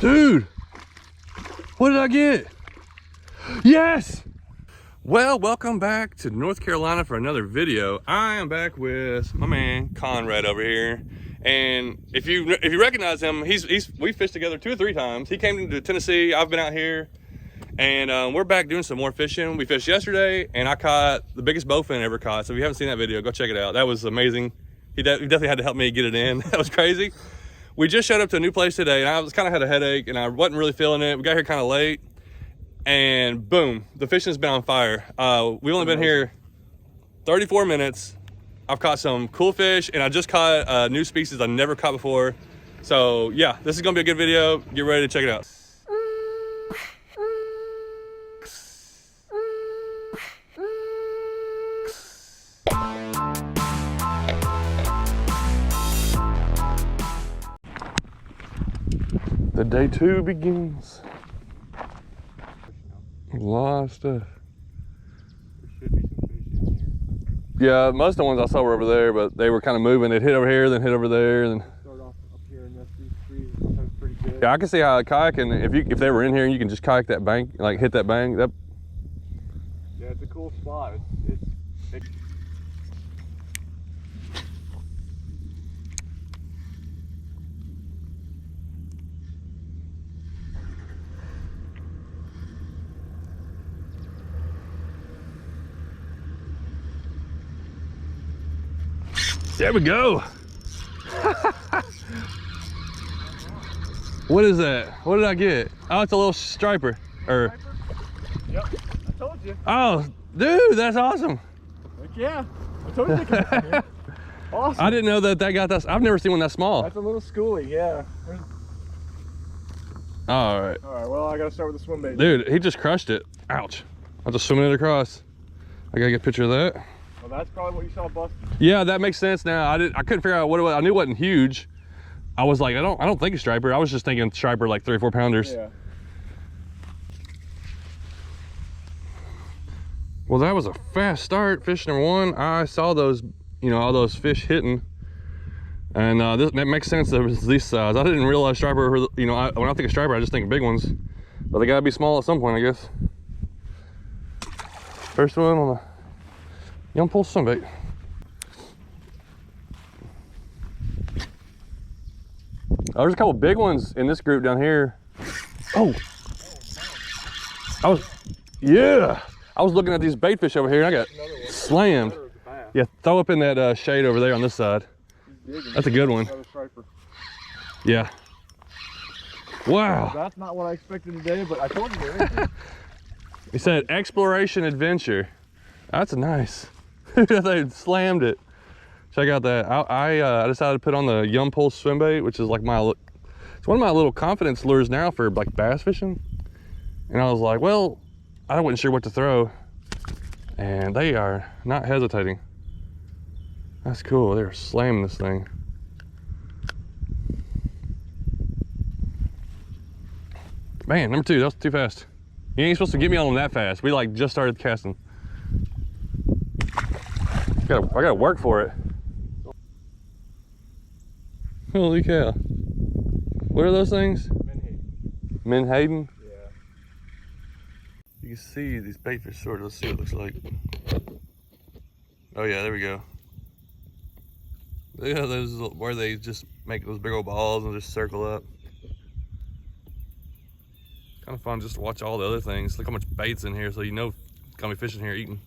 Dude, what did I get? Yes! Well, welcome back to North Carolina for another video. I am back with my man Conrad over here, and if you recognize him, we fished together 2 or 3 times. He came to Tennessee. I've been out here, and we're back doing some more fishing. We fished yesterday, and I caught the biggest bowfin I ever caught. So if you haven't seen that video, go check it out. That was amazing. He definitely had to help me get it in. That was crazy. We just showed up to a new place today, and I was kind of had a headache, and I wasn't really feeling it. We got here kind of late, and boom, the fishing's been on fire. We've only been here 34 minutes. I've caught some cool fish, and I just caught a new species I never caught before. So yeah, this is gonna be a good video. Get ready to check it out. The day 2 begins. A lot of stuff. There should be some fish in here. Yeah, most of the ones I saw were over there, but they were kind of moving. They'd hit over here, then hit over there. And Start off up here and these trees. Sometimes pretty good. yeah, I can see how kayaking, if they were in here and you can just kayak that bank, like hit that bank. Yeah, it's a cool spot. It's There we go. What is that? What did I get? Oh, it's a little striper. Yep, I told you. Oh, dude, that's awesome. Heck yeah, I told you. Awesome. I didn't know that got that. I've never seen one that small. That's a little schoolie, yeah. All right. All right, well, I gotta start with the swim bait. Dude, he just crushed it. Ouch. I'll just swim it across. I gotta get a picture of that. Well, that's probably what you saw busted. Yeah, that makes sense now. I couldn't figure out what it was. I knew it wasn't huge. I was like, I don't think it's striper. I was just thinking striper, like 3 or 4 pounders. Yeah. Well, that was a fast start. Fish number 1. I saw those, all those fish hitting. And that makes sense that it was this size. I didn't realize striper, when I think of striper, I just think of big ones. But they gotta be small at some point, I guess. First one on the young pull swimbait. Oh, there's a couple big ones in this group down here. Oh, I was looking at these bait fish over here, and I got slammed. Yeah, throw up in that shade over there on this side. That's a good one. Yeah. Wow. That's not what I expected today, but I told you. He said exploration adventure. That's nice. They slammed it. Check out that. I decided to put on the Yum Pulse swim bait, which is like it's one of my little confidence lures now for like bass fishing. And I was like, well, I wasn't sure what to throw. And they are not hesitating. That's cool. They're slamming this thing. Man, number 2, that was too fast. You ain't supposed to get me on them that fast. We like just started casting. I gotta work for it. Holy cow. What are those things? Menhaden? Yeah. You can see these bait fish sort of. Let's see what it looks like. Oh yeah, there we go. Yeah, those where they just make those big old balls and just circle up. Kind of fun just to watch all the other things. Look how much bait's in here, so you know gonna be fishing here eating.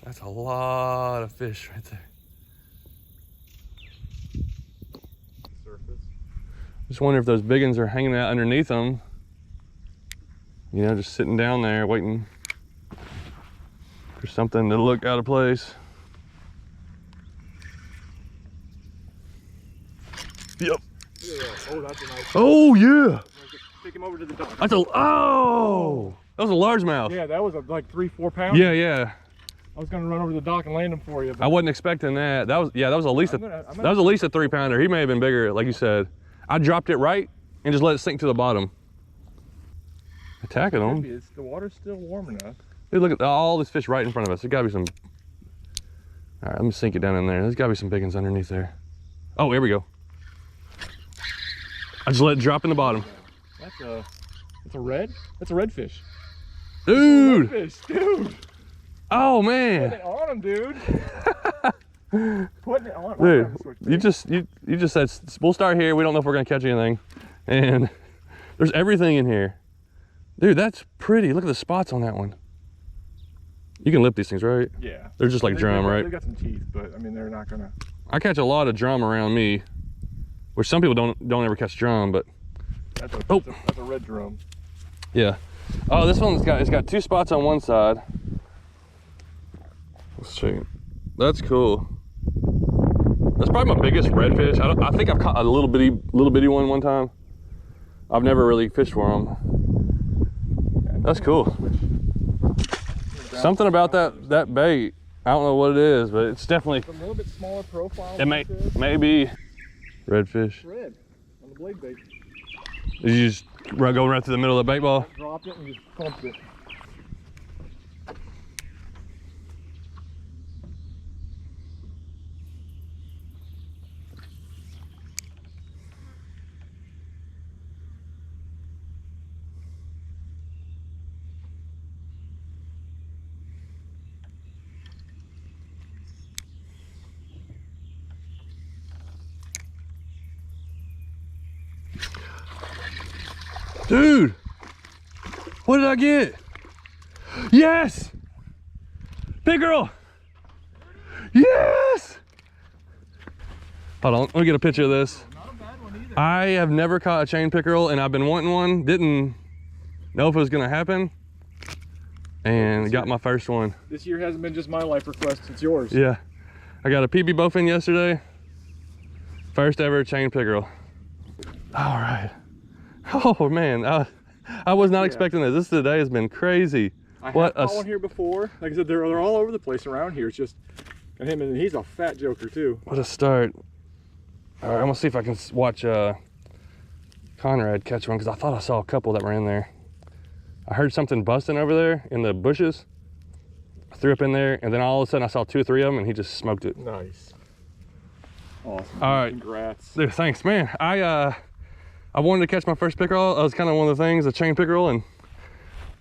That's a lot of fish right there. Surface. Just wonder if those big ones are hanging out underneath them. Just sitting down there waiting for something to look out of place. Yep. Yeah. Oh, that's a nice. Oh yeah. Take him over to the dock. That's that was a largemouth. Yeah, that was like 3-4 pounds. Yeah. I was gonna run over to the dock and land him for you. But I wasn't expecting that. That was at least a 3 pounder. He may have been bigger, like you said. I dropped it right and just let it sink to the bottom. Attacking them. The water's still warm enough. Dude, look at all this fish right in front of us. There's gotta be some. All right, let me sink it down in there. There's gotta be some big ones underneath there. Oh, here we go. I just let it drop in the bottom. That's a red? That's a redfish. Dude! Redfish, dude! Oh Putting man! it on him, dude! Putting it on Dude, you just said we'll start here. We don't know if we're gonna catch anything, and there's everything in here. Dude, that's pretty. Look at the spots on that one. You can lip these things, right? Yeah. They're just like drum, right? They got some teeth, but I mean they're not gonna. I catch a lot of drum around me, which some people don't ever catch drum, but That's a red drum. yeah. Oh, this one's got 2 spots on one side. Let's check it. That's cool. That's probably my biggest redfish. I think I've caught a little bitty one time. I've never really fished for them. That's cool. Something about that bait. I don't know what it is, but it's definitely It's a little bit smaller profile. it may be redfish. Red on the blade bait. Did you just go right through the middle of the bait ball? Dropped it and just pumped it. Dude, what did I get? Yes! Pickerel! Yes! Hold on, let me get a picture of this. Not a bad one either. I have never caught a chain pickerel and I've been wanting one. Didn't know if it was gonna happen. And got my first one. This year hasn't been just my life request, it's yours. Yeah. I got a PB bowfin yesterday. First ever chain pickerel. All right. Oh man, I was not expecting this. This today has been crazy. I have caught one here before. Like I said, they're all over the place around here. It's just, and him, and he's a fat joker too. What a start. All right, I'm gonna see if I can watch Conrad catch one because I thought I saw a couple that were in there. I heard something busting over there in the bushes. I threw up in there, and then all of a sudden I saw 2 or 3 of them, and he just smoked it. Nice. Awesome. All right. Congrats. Dude, thanks, man. I wanted to catch my first pickerel. That was kind of one of the things, a chain pickerel, and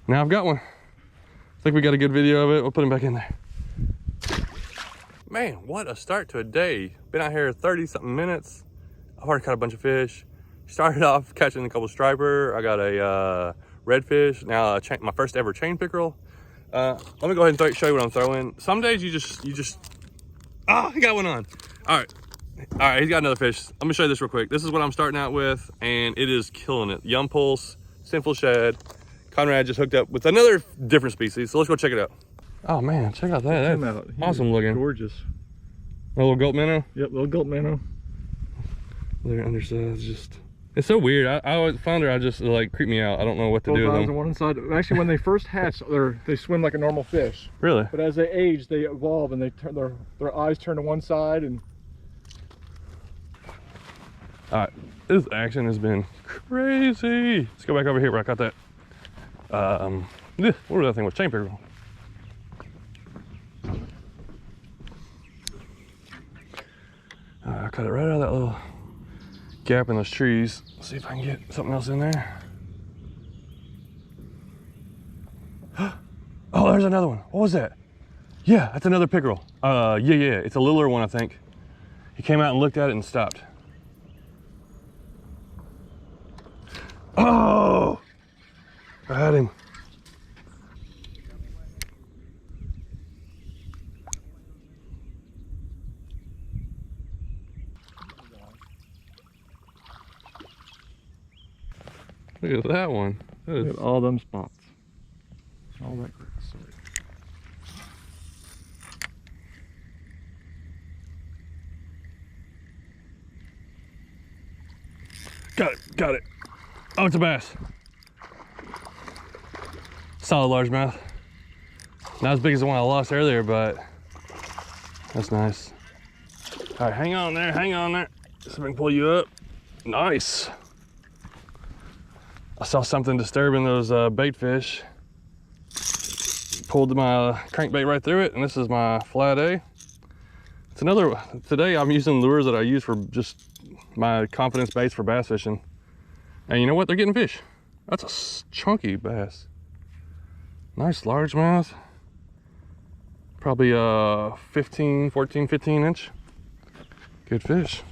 now I've got one. I think we got a good video of it. We'll put him back in there. Man, what a start to a day. Been out here 30-something minutes. I've already caught a bunch of fish. Started off catching a couple striper. I got a redfish. Now my first ever chain pickerel. Let me go ahead and show you what I'm throwing. Some days you just, oh, he got one on. All right, he's got another fish. Let me show you this real quick. This is what I'm starting out with, and it is killing it. Young pulse, sinful shad. Conrad just hooked up with another different species, so let's go check it out. Oh man, check out that. That's awesome looking. Gorgeous. A little gulp minnow. Yep, little gulp minnow. Their undersides just, it's so weird. I always flounder, I just like creep me out. I don't know what to do with them. On one side. Actually, when they first hatch, they swim like a normal fish. Really? But as they age, they evolve and they turn their eyes turn to one side and. All right, this action has been crazy. Let's go back over here where I caught that. What was that thing with chain pickerel? I cut it right out of that little gap in those trees. Let's see if I can get something else in there. Oh, there's another one. What was that? Yeah, that's another pickerel. Yeah, it's a littler one, I think. He came out and looked at it and stopped. Oh! I had him. Look at that one. Look at all them spots. All that great stuff. Got it. Oh, it's a bass. Solid largemouth. Not as big as the one I lost earlier, but that's nice. All right, hang on there, See if I can pull you up. Nice. I saw something disturbing those bait fish. Pulled my crankbait right through it, and this is my flat A. It's another, today I'm using lures that I use for just my confidence baits for bass fishing. And you know what? They're getting fish. That's a chunky bass. Nice largemouth. Probably 14, 15 inch. Good fish.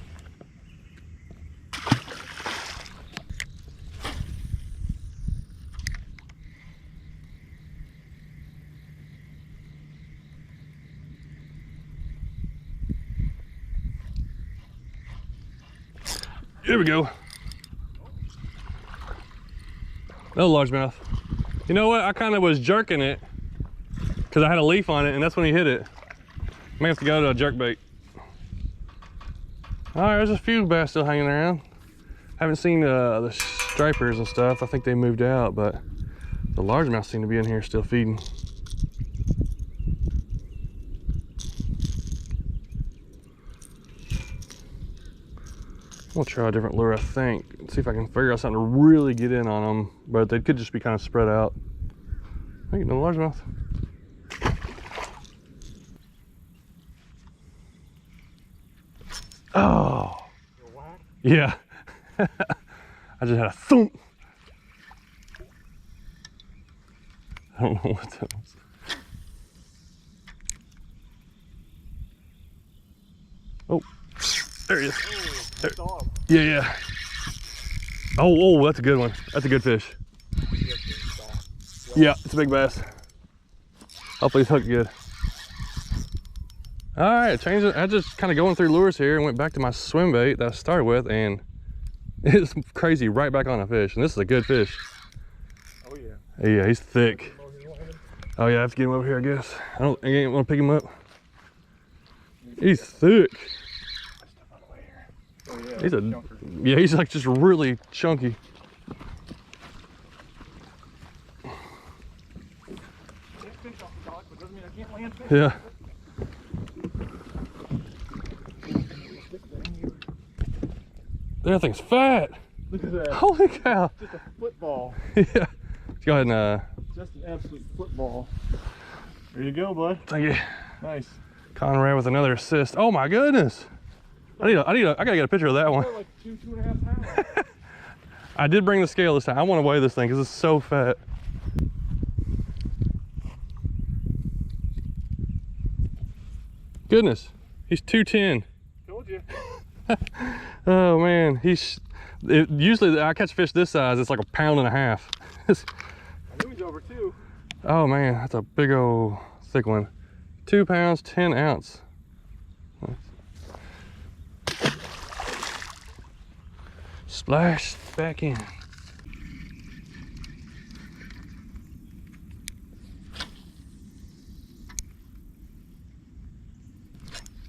Here we go. No largemouth. You know what? I kind of was jerking it because I had a leaf on it, and that's when he hit it. May have to go to a jerk bait. All right, there's a few bass still hanging around. Haven't seen the stripers and stuff. I think they moved out, but the largemouth seem to be in here still feeding. We'll try a different lure, I think. See if I can figure out something to really get in on them, but they could just be kind of spread out. I think no largemouth. Oh, yeah. I just had a thump. I don't know what that was. Oh, there he is. There. Yeah. Oh, that's a good one. That's a good fish. Yeah, it's a big bass. Hopefully it's hooked good. All right, changed it. I just kind of going through lures here and went back to my swim bait that I started with, and it's crazy right back on a fish. And this is a good fish. Oh yeah. Yeah, he's thick. Oh yeah, I have to get him over here, I guess. I ain't want to pick him up. He's thick. Oh, yeah, he's like just really chunky. Yeah. That thing's fat. Look at that. Holy cow. Just a football. Yeah. Let's go ahead and just an absolute football. There you go, bud. thank you. Nice. Conrad with another assist. Oh my goodness. I gotta get a picture of that one. Like 2.5 pounds. I did bring the scale this time. I want to weigh this thing because it's so fat. Goodness, he's 210. Told you. Oh man, usually I catch fish this size, it's like 1.5 pounds. I knew he's over 2. Oh man, that's a big old thick one. 2 pounds, 10 ounce. Splash back in.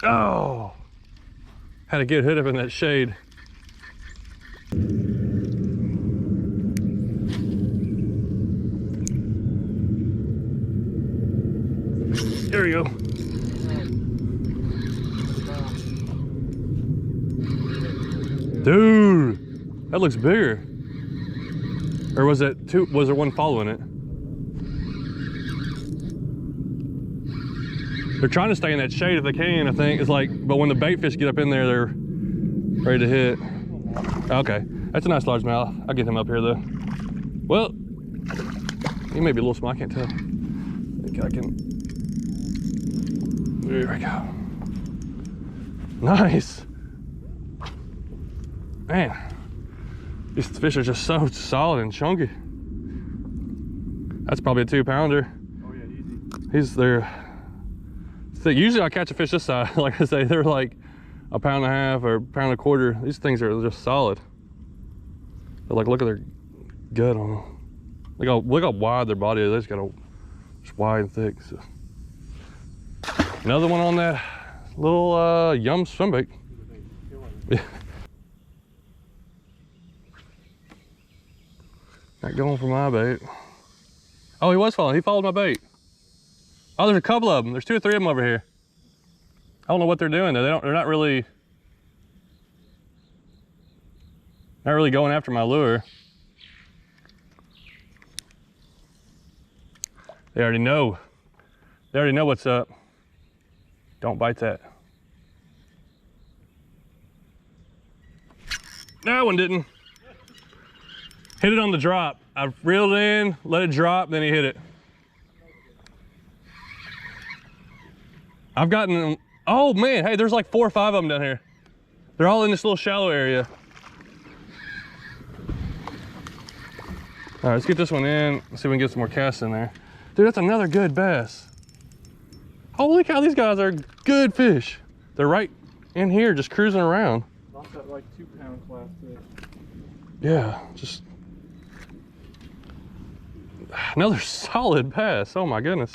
Oh, had a good hit up in that shade. There we go. Dude, that looks bigger. Or was it two? Was there one following it? They're trying to stay in that shade if they can, I think. It's like, but when the bait fish get up in there, they're ready to hit. Okay, that's a nice largemouth. I'll get him up here though. Well, he may be a little small, I can't tell. I think I can. There we go. Nice. Man, these fish are just so solid and chunky. That's probably a 2 pounder. Oh yeah, easy. He's there. Usually I catch a fish this size, like I say, they're like 1.5 pounds or 1.25 pounds. These things are just solid. But like, look at their gut on them. Look how wide their body is. They just got just wide and thick. So. Another one on that little yum swimbait. Yeah. Not going for my bait. Oh, he was following. He followed my bait. Oh, there's a couple of them. There's 2 or 3 of them over here. I don't know what they're doing though. They're not really going after my lure. They already know. They already know what's up. Don't bite that. That one didn't. Hit it on the drop. I reeled in, let it drop, then he hit it. I've gotten, oh man, hey, there's like 4 or 5 of them down here. They're all in this little shallow area. All right, let's get this one in. Let's see if we can get some more casts in there. Dude, that's another good bass. Holy cow, these guys are good fish. They're right in here, just cruising around. Lost that like 2-pound class fish. Yeah, just another solid bass. Oh my goodness.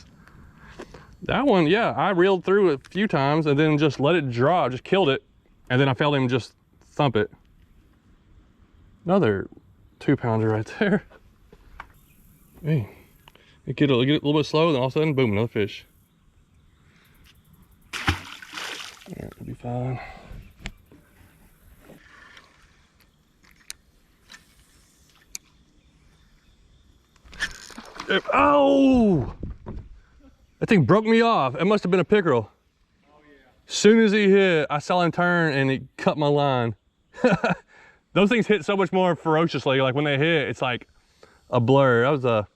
That one, yeah, I reeled through it a few times and then just let it drop, just killed it. And then I felt him just thump it. Another 2-pounder right there. Hey, it get a little bit slow, then all of a sudden, boom, another fish. All right, it'll be fine. Oh! That thing broke me off. It must have been a pickerel. Oh, yeah. As soon as he hit, I saw him turn and it cut my line. Those things hit so much more ferociously. Like when they hit, it's like a blur. That was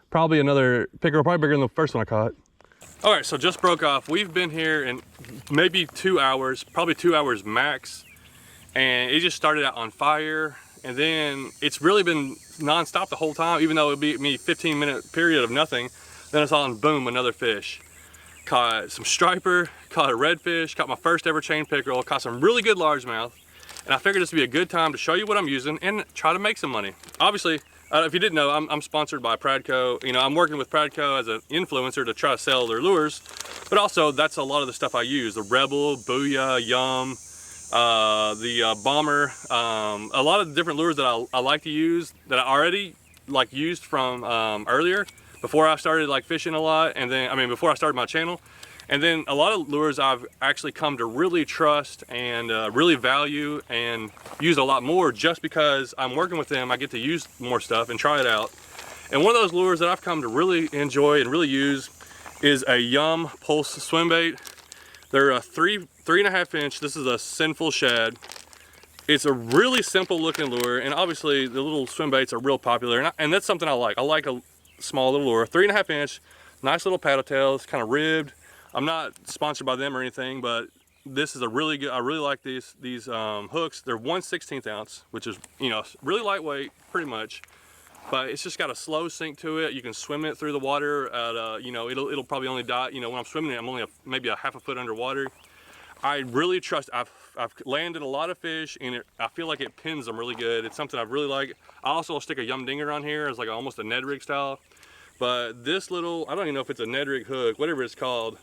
probably another pickerel, probably bigger than the first one I caught. All right, so just broke off. We've been here in maybe 2 hours, probably 2 hours max. And it just started out on fire. And then it's really been nonstop the whole time, even though it'd be me 15-minute period of nothing. Then it's on, boom, another fish. Caught some striper, caught a redfish, caught my first ever chain pickerel, caught some really good largemouth. And I figured this would be a good time to show you what I'm using and try to make some money. Obviously, if you didn't know, I'm sponsored by Pradco. You know, I'm working with Pradco as an influencer to try to sell their lures, but also that's a lot of the stuff I use. The Rebel, Booyah, Yum, the Bomber, a lot of the different lures that I like to use that I already like used from earlier, before I started like fishing a lot, and then, I mean, before I started my channel. And then a lot of lures I've actually come to really trust and really value and use a lot more just because I'm working with them. I get to use more stuff and try it out. And one of those lures that I've come to really enjoy and really use is a Yum Pulse swim bait. They're a 3.5 inch. This is a Sinful Shad. It's a really simple looking lure, and obviously the little swim baits are real popular, and that's something I like. I like a small little lure, 3.5 inch, nice little paddle tail. It's kind of ribbed. I'm not sponsored by them or anything, but this is a really good, I really like these hooks. They're 1/16 ounce, which is, you know, really lightweight, pretty much. But it's just got a slow sink to it. You can swim it through the water at, you know, it'll probably only die, you know, when I'm swimming it, I'm only maybe a half a foot underwater. I really trust, I've landed a lot of fish, and I feel like it pins them really good. It's something I really like. I also stick a Yum Dinger on here as like almost a Ned rig style. But this little, I don't even know if it's a Ned rig hook, whatever it's called,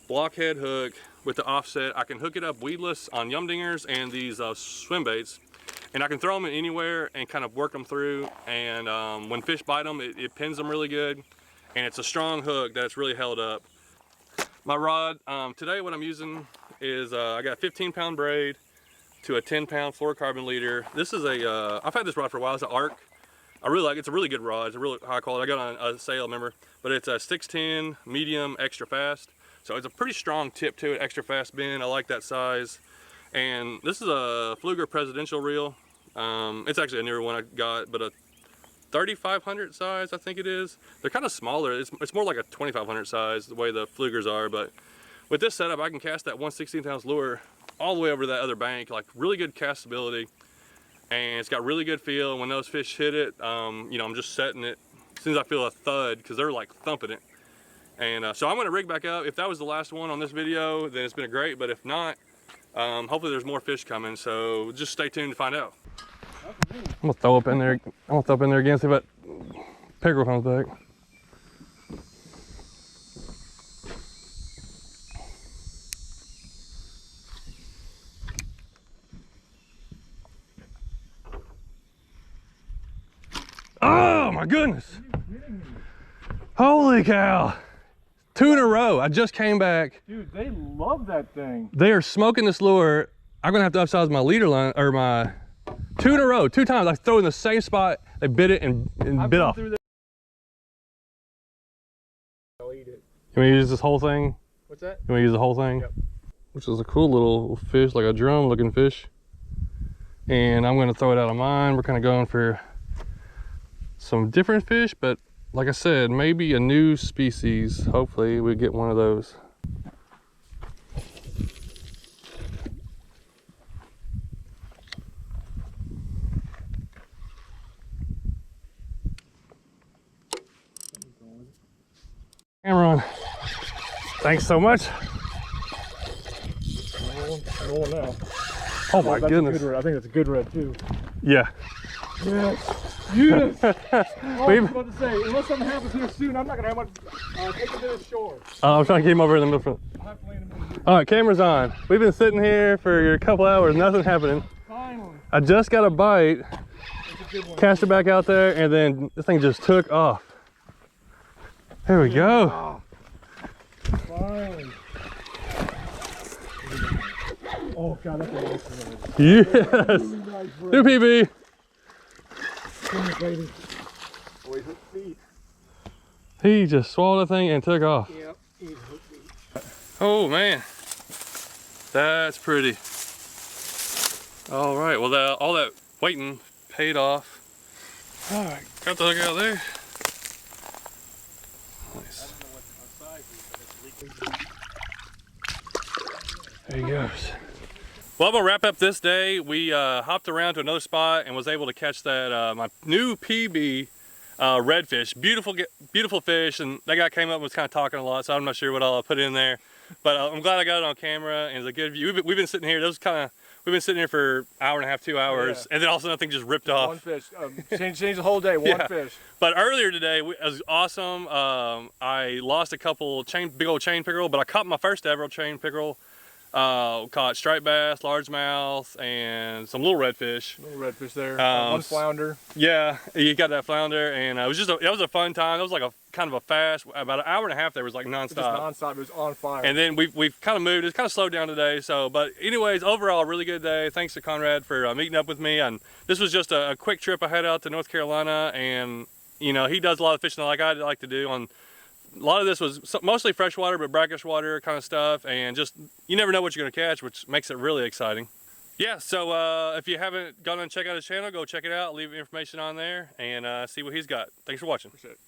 blockhead hook with the offset. I can hook it up weedless on Yum Dingers and these swim baits, and I can throw them in anywhere and kind of work them through. And when fish bite them, it pins them really good, and it's a strong hook that's really held up. My rod, today what I'm using is I got a 15-pound braid to a 10-pound fluorocarbon leader. This is a, I've had this rod for a while. It's an Arc. I really like it. It's a really good rod. It's a really high quality. I got on a sale, remember, but it's a 610 medium extra fast. So it's a pretty strong tip to it, extra fast bend. I like that size. And this is a Pflueger Presidential reel. It's actually a newer one I got, but a 3500 size, I think it is. They're kind of smaller. It's more like a 2500 size, the way the Pfluegers are. But with this setup, I can cast that 1/16 ounce lure all the way over to that other bank, like really good castability. And it's got really good feel. And when those fish hit it, you know, I'm just setting it as soon as I feel a thud, because they're like thumping it. And so I'm gonna rig back up. If that was the last one on this video, then it's been great. But if not, hopefully there's more fish coming. So just stay tuned to find out. I'm gonna throw up in there. I'm gonna throw up in there again, see if that pickerel comes back. Oh my goodness! Holy cow! 2 in a row. I just came back. Dude, they love that thing. They are smoking this lure. I'm gonna have to upsize my leader line, or my 2 in a row, 2 times. I throw in the same spot. They bit it and bit off. I'll eat it. You want to use this whole thing? What's that? You want to use the whole thing? Yep. Which is a cool little fish, like a drum looking fish. And I'm gonna throw it out of mine. We're kind of going for some different fish, but like I said, maybe a new species. Hopefully we get one of those. Camera on. Thanks so much. No one now. Oh my That's goodness. a good red. I think that's a good red too. Yeah. Yes. Yes. I was about to say, unless something happens here soon, I'm not gonna have much. Take it to the shore. I'm trying to keep him over in the middle front. I'll have to land him in here. All right, camera's on. We've been sitting here for a couple hours, nothing happening. Finally. I just got a bite, That's a good one. cast it back out there, and then this thing just took off. There we go. Oh. Finally. Oh god, that's a nice red. Yes. Nice red. New PB. Come here, baby. Boy, hook feet. He just swallowed that thing and took off. Yep, he's hook feet. Oh man, that's pretty. All right, well all that waiting paid off. All right, got the hook out there. Nice. There he goes. Well, I'm gonna wrap up this day. We hopped around to another spot and was able to catch that my new PB redfish. Beautiful fish, and that guy came up and was kind of talking a lot, so I'm not sure what all I put in there. But I'm glad I got it on camera, and it's a good view. We've been sitting here. We've been sitting here for an hour and a half, 2 hours, and then all of a sudden nothing just ripped off. One fish. Change the whole day. One fish. But earlier today, it was awesome. I lost a couple big old chain pickerel, but I caught my first ever chain pickerel. Caught striped bass, largemouth, and some little redfish. Little redfish there. One flounder. Yeah, you got that flounder, and it was a fun time. It was like a kind of a fast, about an hour and a half there was like nonstop. Just nonstop. It was on fire. And then we've kind of moved. It's kind of slowed down today. So, but anyways, overall, a really good day. Thanks to Conrad for meeting up with me. And this was just a quick trip I had out to North Carolina, and you know he does a lot of fishing like I like to do. On a lot of this was mostly freshwater, but brackish water kind of stuff, and just you never know what you're going to catch, which makes it really exciting. Yeah, so if you haven't gone and checked out his channel, go check it out. Leave information on there and see what he's got. Thanks for watching. Appreciate it.